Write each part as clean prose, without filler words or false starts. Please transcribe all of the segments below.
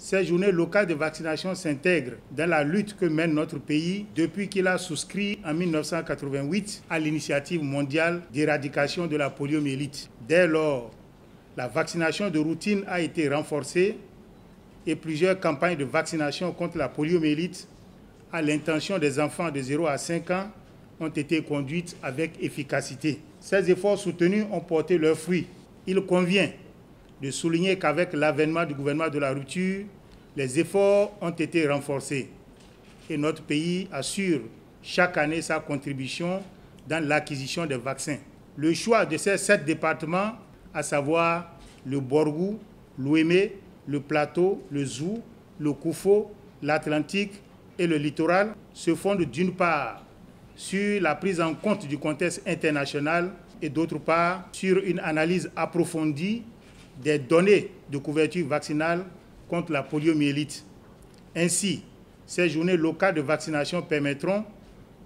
Ces journées locales de vaccination s'intègrent dans la lutte que mène notre pays depuis qu'il a souscrit en 1988 à l'initiative mondiale d'éradication de la poliomyélite. Dès lors, la vaccination de routine a été renforcée et plusieurs campagnes de vaccination contre la poliomyélite à l'intention des enfants de 0 à 5 ans ont été conduites avec efficacité. Ces efforts soutenus ont porté leurs fruits. Il convient de souligner qu'avec l'avènement du gouvernement de la rupture, les efforts ont été renforcés et notre pays assure chaque année sa contribution dans l'acquisition des vaccins. Le choix de ces 7 départements, à savoir le Borgou, l'Ouémé, le Plateau, le Zou, le Koufo, l'Atlantique et le littoral, se fonde d'une part sur la prise en compte du contexte international et d'autre part sur une analyse approfondie des données de couverture vaccinale contre la poliomyélite. Ainsi, ces journées locales de vaccination permettront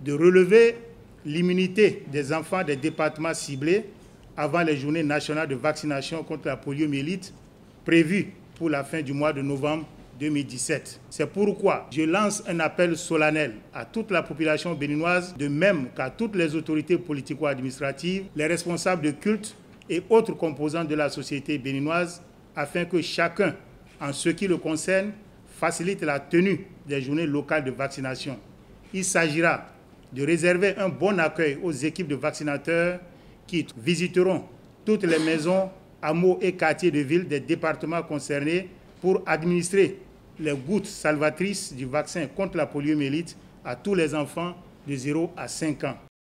de relever l'immunité des enfants des départements ciblés avant les journées nationales de vaccination contre la poliomyélite prévues pour la fin du mois de novembre 2017. C'est pourquoi je lance un appel solennel à toute la population béninoise, de même qu'à toutes les autorités politico-administratives, les responsables de culte et autres composants de la société béninoise, afin que chacun, en ce qui le concerne, facilite la tenue des journées locales de vaccination. Il s'agira de réserver un bon accueil aux équipes de vaccinateurs qui visiteront toutes les maisons, hameaux et quartiers de ville des départements concernés pour administrer les gouttes salvatrices du vaccin contre la poliomyélite à tous les enfants de 0 à 5 ans.